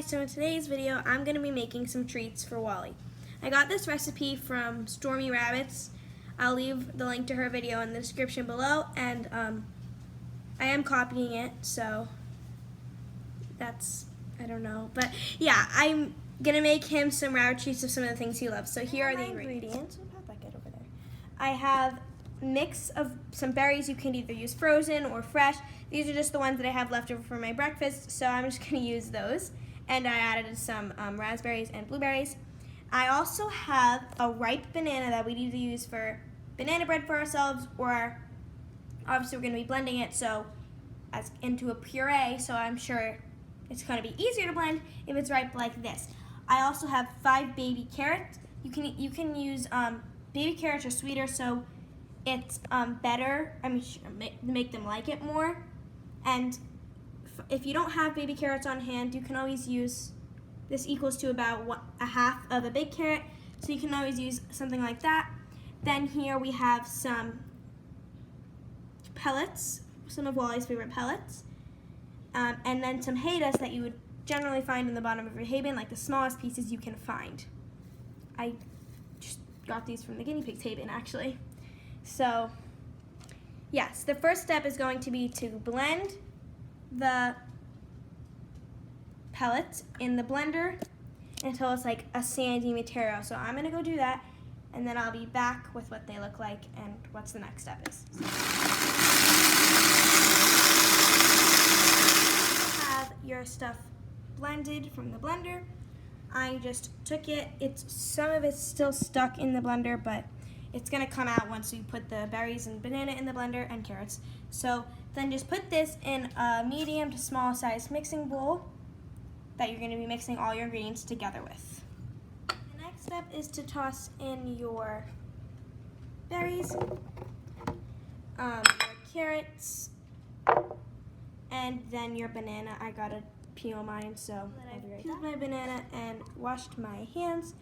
so in today's video I'm going to be making some treats for Wally. I got this recipe from Stormy Rabbits. I'll leave the link to her video in the description below, and I am copying it, so that's, I don't know. But yeah, I'm going to make him some rabbit treats of some of the things he loves. So here are the ingredients. How'd that get over there? I have a mix of some berries. You can either use frozen or fresh. These are just the ones that I have left over for my breakfast, so I'm just going to use those. And I added some raspberries and blueberries. I also have a ripe banana that we need to use for banana bread for ourselves, or obviously we're going to be blending it into a puree, so I'm sure it's going to be easier to blend if it's ripe like this. I also have 5 baby carrots. You can use baby carrots are sweeter, so it's better. Make them like it more. And if you don't have baby carrots on hand, you can always use, this equals to about a half of a big carrot, so you can always use something like that. Then here we have some pellets, some of Wally's favorite pellets, and then some hay dust that you would generally find in the bottom of your hay bin, like the smallest pieces you can find. I just got these from the guinea pig's hay bin, actually. So yes, the first step is going to be to blend the pellets in the blender until it's like a sandy material. So I'm going to go do that, and then I'll be back with what they look like and what's the next step is. So have your stuff blended from the blender. I just took it. Some of it's still stuck in the blender, but it's going to come out once you put the berries and banana in the blender and carrots. So then just put this in a medium to small size mixing bowl that you're going to be mixing all your ingredients together with. The next step is to toss in your berries, your carrots, and then your banana. I got to peel mine, so I peeled my banana and washed my hands.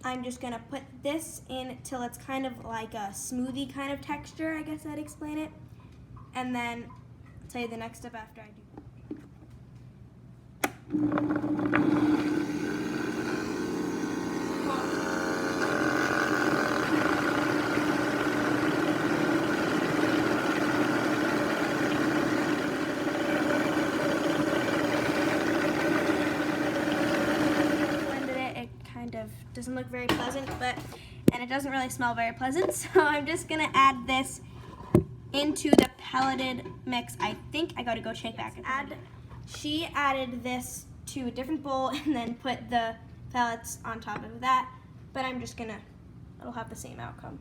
I'm just going to put this in till it's kind of like a smoothie kind of texture, I guess I'd explain it. And then I'll tell you the next step after I do. Doesn't look very pleasant, and it doesn't really smell very pleasant, so I'm just gonna add this into the pelleted mix. I think I gotta go check back. She added this to a different bowl and then put the pellets on top of that, but I'm just gonna, it'll have the same outcome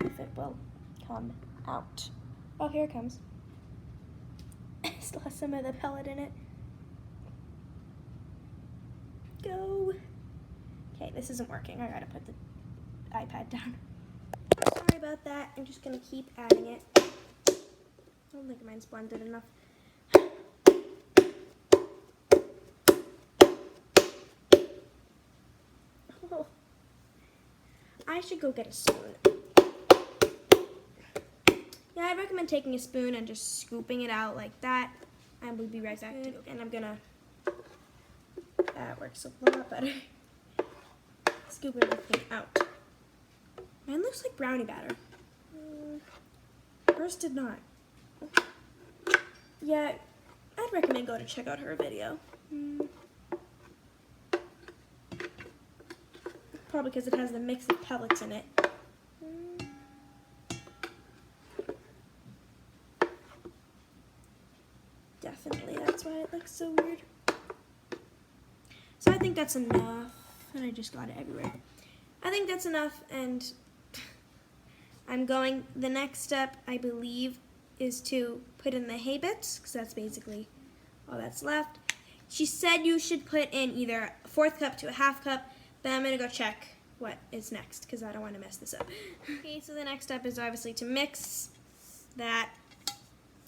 if it will come out. Oh, here it comes. Still has some of the pellet in it. Go. Okay, this isn't working. I gotta put the iPad down. Sorry about that. I'm just gonna keep adding it. I don't think mine's blended enough. Oh. I should go get a spoon. Yeah, I recommend taking a spoon and just scooping it out like that. And we'll be right back. And I'm gonna, that works a lot better. Scoop everything out. Mine looks like brownie batter. Hers did not. Yeah, I'd recommend go to check out her video. Probably because it has the mix of pellets in it. Definitely, that's why it looks so weird. So I think that's enough. And I just got it everywhere. I think that's enough, and the next step, I believe, is to put in the hay bits, because that's basically all that's left. She said you should put in either a 1/4 cup to a 1/2 cup, but I'm going to go check what is next, because I don't want to mess this up. Okay, so the next step is obviously to mix that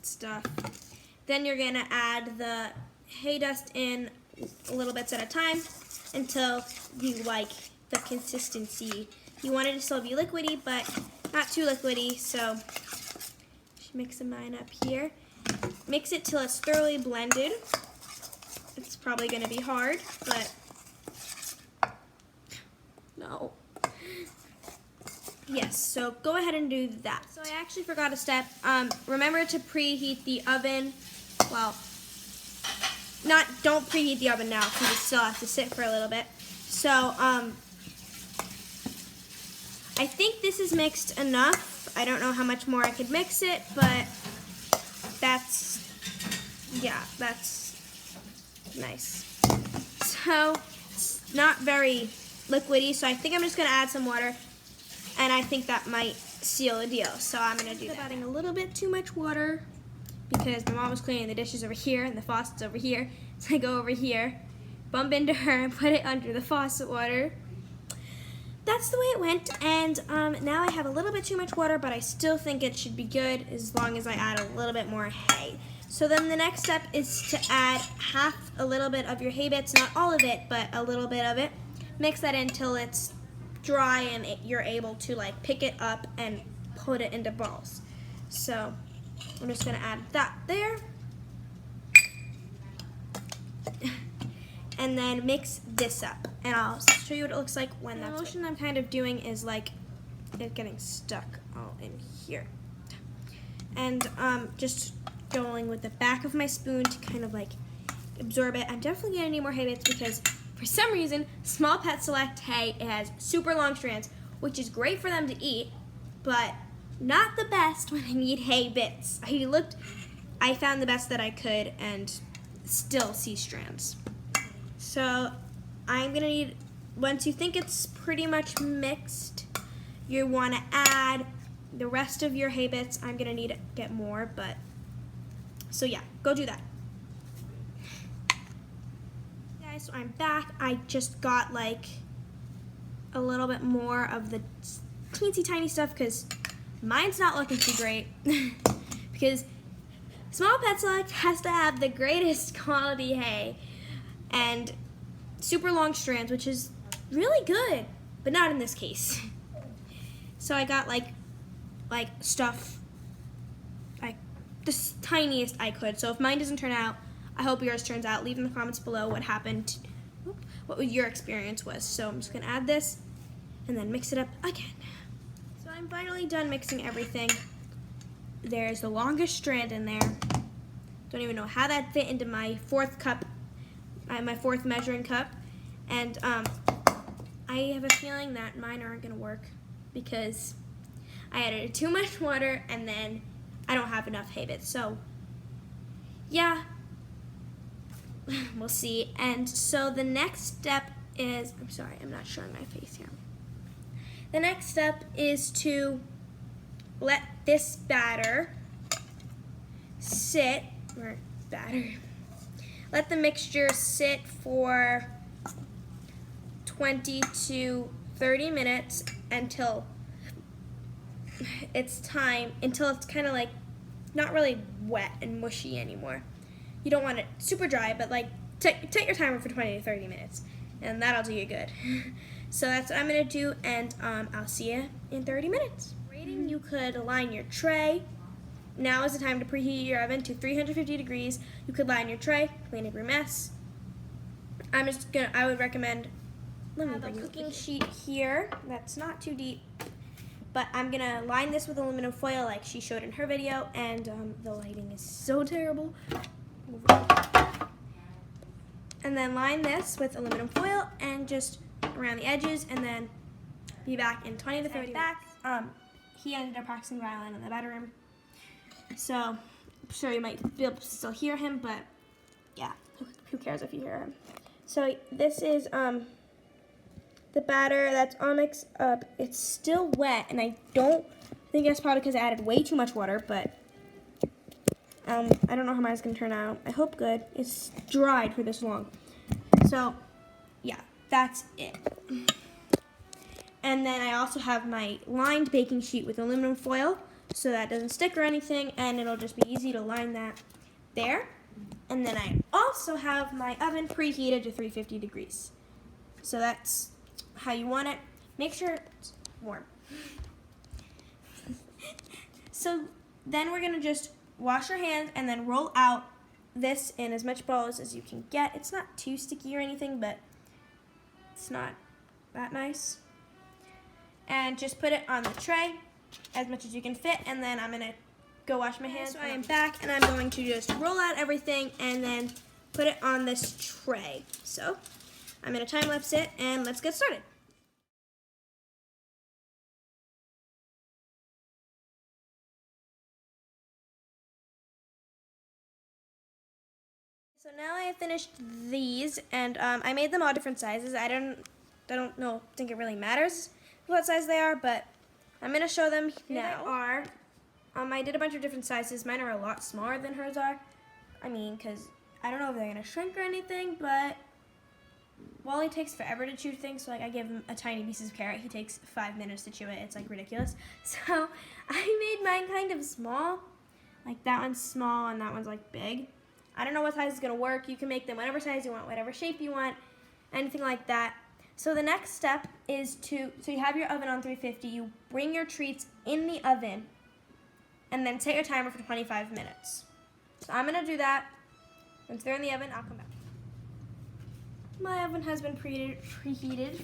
stuff. Then you're going to add the hay dust in little bits at a time until you like the consistency. You want it to still be liquidy, but not too liquidy, so just mixing mine up here. Mix it till it's thoroughly blended. It's It's probably going to be hard, but no. Yes, so go ahead and do that. So I actually forgot a step. Remember to preheat the oven. Well, don't preheat the oven now because it still has to sit for a little bit. So I think this is mixed enough. I don't know how much more I could mix it, but that's nice. So it's not very liquidy, so I think I'm just gonna add some water, and I think that might seal the deal. So I'm gonna do that. Adding a little bit too much water because my mom was cleaning the dishes over here and the faucet's over here. So I go over here, bump into her, and put it under the faucet water. That's the way it went, and now I have a little bit too much water, but I still think it should be good as long as I add a little bit more hay. So then the next step is to add a little bit of your hay bits, not all of it, but a little bit of it. Mix that until it's dry and you're able to like pick it up and put it into balls. So I'm just gonna add that there. And then mix this up, and I'll show you what it looks like when that's. The motion I'm kind of doing is like it getting stuck all in here, and just going with the back of my spoon to kind of like absorb it. I'm definitely gonna need more hay bits because for some reason Small Pet Select hay has super long strands, which is great for them to eat, but not the best when I need hay bits. I found the best that I could and still see strands. So I'm gonna need, once you think it's pretty much mixed, you wanna add the rest of your hay bits. I'm gonna need to get more, but, so yeah, go do that. Guys, so I'm back. I just got like a little bit more of the teensy tiny stuff because mine's not looking too great because Small Pet Select has to have the greatest quality hay and super long strands, which is really good, but not in this case. So I got like stuff like the tiniest I could. So if mine doesn't turn out, I hope yours turns out. Leave in the comments below what happened, what your experience was. So I'm just gonna add this and then mix it up again. So I'm finally done mixing everything. There's the longest strand in there. Don't even know how that fit into my fourth cup, my fourth measuring cup. And I have a feeling that mine aren't gonna work because I added too much water and then I don't have enough hay bits. So yeah, we'll see. And so the next step is, I'm sorry, I'm not showing my face here. The next step is to let this batter sit, let the mixture sit for 20 to 30 minutes until it's kind of like not really wet and mushy anymore. You don't want it super dry, but like take your timer for 20 to 30 minutes and that'll do you good. So that's what I'm gonna do, and I'll see you in 30 minutes. You could line your tray. Now is the time to preheat your oven to 350 degrees. You could line your tray, clean up your mess. I would recommend, let me bring a cooking sheet here that's not too deep, but I'm gonna line this with aluminum foil like she showed in her video, and the lighting is so terrible. And then line this with aluminum foil and just around the edges, and then be back in 20 to 30 minutes. He ended up practicing violin in the bedroom, so I'm sure you might be able to still hear him, but yeah, who cares if you hear him. So this is the batter that's all mixed up. It's still wet, and I think that's probably because I added way too much water, but I don't know how mine's gonna turn out. I hope good. It's dried for this long. So yeah, that's it. And then I also have my lined baking sheet with aluminum foil so that doesn't stick or anything, and it'll just be easy to line that there. And then I also have my oven preheated to 350 degrees. So that's how you want it. Make sure it's warm. So then we're gonna just wash your hands and then roll out this in as much balls as you can get. It's not too sticky or anything, but it's not that nice. And just put it on the tray as much as you can fit, and then I'm gonna go wash my hands. So I am back, and I'm going to just roll out everything and then put it on this tray. So I'm gonna time lapse it, and let's get started. So now I have finished these, and I made them all different sizes. I don't think it really matters what size they are, but I'm gonna show them now. I did a bunch of different sizes. Mine are a lot smaller than hers are. I mean, because I don't know if they're gonna shrink or anything, but Wally takes forever to chew things, so like I give him a tiny piece of carrot. He takes 5 minutes to chew it. It's like ridiculous. So I made mine kind of small. Like that one's small and that one's like big. I don't know what size is gonna work. You can make them whatever size you want, whatever shape you want, anything like that. So the next step is so you have your oven on 350, you bring your treats in the oven, and then set your timer for 25 minutes. So I'm gonna do that. Once they're in the oven, I'll come back. My oven has been being preheated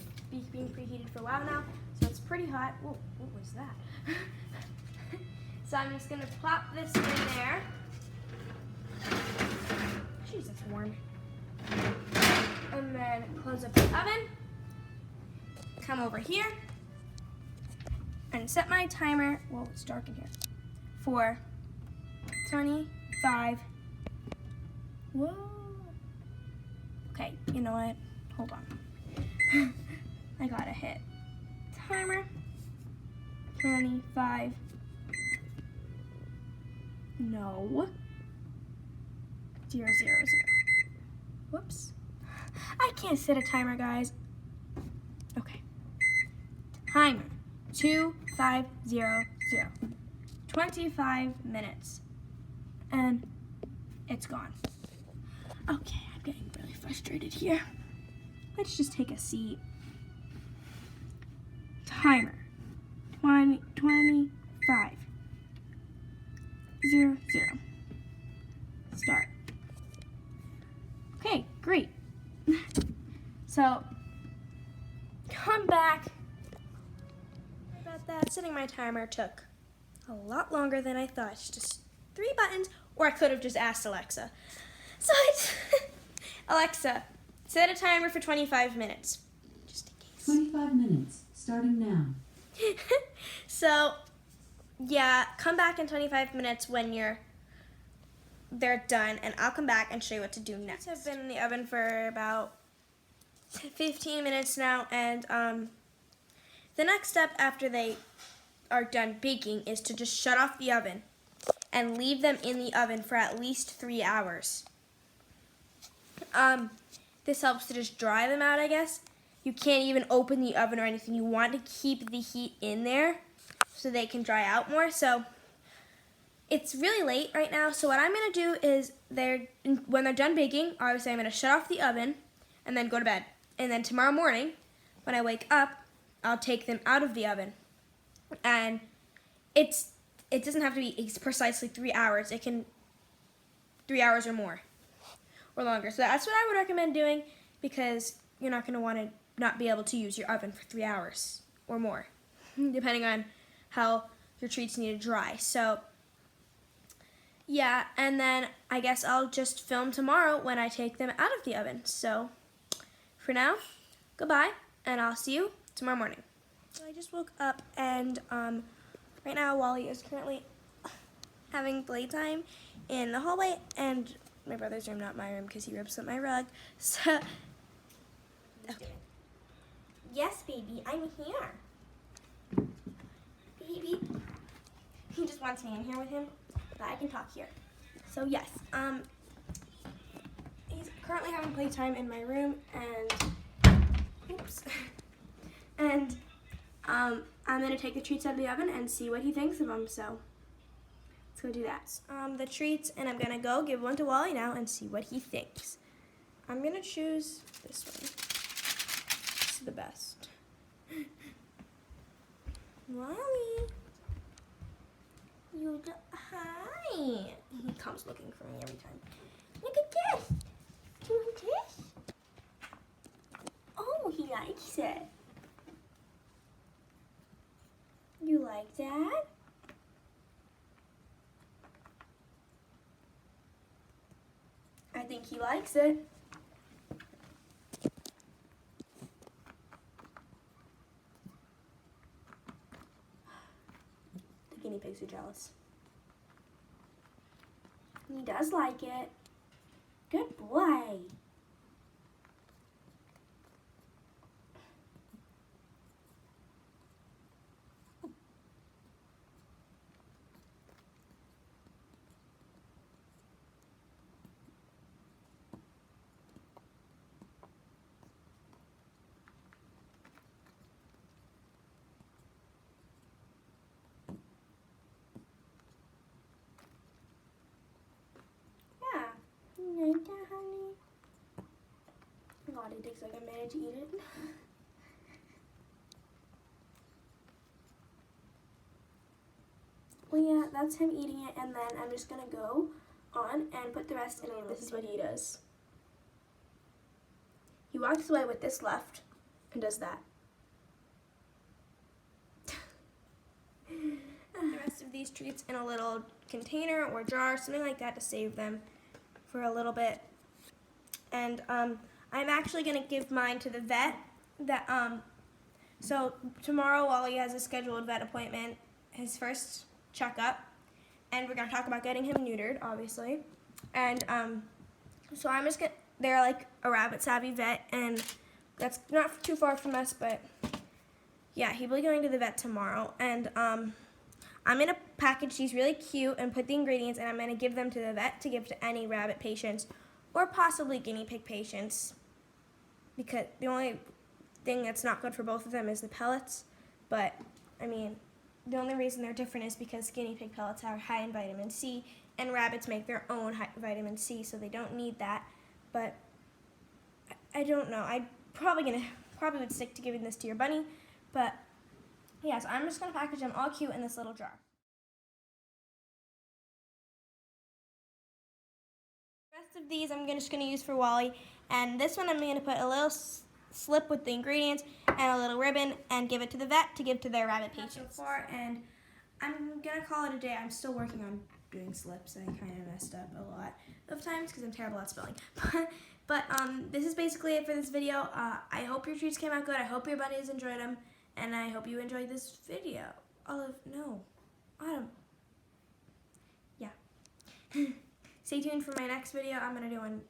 for a while now, so it's pretty hot. Whoa, what was that? So I'm just gonna plop this in there. Jeez, it's warm. And then close up the oven. Come over here and set my timer. Whoa, it's dark in here. For 25. Whoa. Okay, you know what? Hold on. I gotta hit timer. 25. No. 0, 0, 0. Whoops. I can't set a timer, guys. Okay. Timer. 2, 5, 0, 0. 25 minutes. And it's gone. Okay, I'm getting really frustrated here. Let's just take a seat. Timer. 25. 0, 0. Start. Okay, great. So, come back. About that, setting my timer took a lot longer than I thought. It's just 3 buttons, or I could have just asked Alexa. So Alexa, set a timer for 25 minutes, just in case. 25 minutes, starting now. So, yeah, come back in 25 minutes when they're done, and I'll come back and show you what to do next. I've been in the oven for about 15 minutes now, and the next step after they are done baking is to just shut off the oven and leave them in the oven for at least 3 hours. This helps to just dry them out, I guess. You can't even open the oven or anything. You want to keep the heat in there so they can dry out more. So it's really late right now, so what I'm going to do is when they're done baking, obviously I'm going to shut off the oven and then go to bed. And then tomorrow morning, when I wake up, I'll take them out of the oven. And it doesn't have to be precisely 3 hours. It can 3 hours or more or longer. So that's what I would recommend doing, because you're not going to want to not be able to use your oven for 3 hours or more, depending on how your treats need to dry. So yeah, and then I guess I'll just film tomorrow when I take them out of the oven. So for now, goodbye, and I'll see you tomorrow morning. So I just woke up, and right now Wally is currently having playtime in the hallway, and my brother's room, not my room, because he rips up my rug. So, okay. Yes, baby, I'm here. Baby. He just wants me in here with him, but I can talk here. So yes, he's currently having playtime in my room, and oops. And I'm gonna take the treats out of the oven and see what he thinks of them. So let's go do that. The treats, and I'm gonna go give one to Wally now and see what he thinks. I'm gonna choose this one. It's the best. Wally, hi. He comes looking for me every time. likes it. You like that? I think he likes it. The guinea pigs are jealous. He does like it. Good boy. Yeah. You like that, honey? God, it takes like a minute to eat it. Well, yeah, that's him eating it, and then I'm just gonna go on and put the rest in it. This is what he does. He walks away with this left and does that. The rest of these treats in a little container or jar, something like that, to save them for a little bit. And I'm actually gonna give mine to the vet. So tomorrow, Wally has a scheduled vet appointment, his first checkup, and we're gonna talk about getting him neutered, obviously. And so I'm just gonna. They're like a rabbit savvy vet, and that's not too far from us, but yeah, he'll be going to the vet tomorrow. And I'm gonna package these really cute and put the ingredients, and I'm gonna give them to the vet to give to any rabbit patients or possibly guinea pig patients, because the only thing that's not good for both of them is the pellets. But I mean, the only reason they're different is because guinea pig pellets are high in vitamin C, and rabbits make their own vitamin C, so they don't need that. But I don't know. I probably would stick to giving this to your bunny, but yeah. So I'm just gonna package them all cute in this little jar. The rest of these I'm just gonna use for Wally, and this one I'm gonna put a little slip with the ingredients and a little ribbon and give it to the vet to give to their rabbit patients. So far, and I'm gonna call it a day. I'm still working on doing slips. I kind of messed up a lot of times because I'm terrible at spelling. But this is basically it for this video. I hope your treats came out good. I hope your bunnies enjoyed them, and I hope you enjoyed this video. Autumn. Yeah. Stay tuned for my next video. I'm gonna do one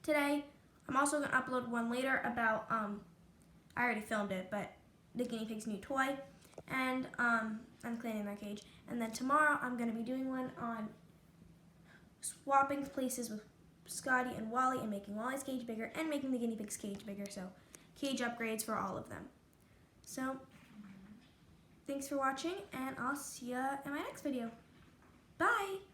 today. I'm also gonna upload one later about I already filmed it, but the guinea pig's new toy, and I'm cleaning their cage. And then tomorrow I'm gonna be doing one on swapping places with Scotty and Wally and making Wally's cage bigger and making the guinea pig's cage bigger. So cage upgrades for all of them. So thanks for watching, and I'll see ya in my next video. Bye!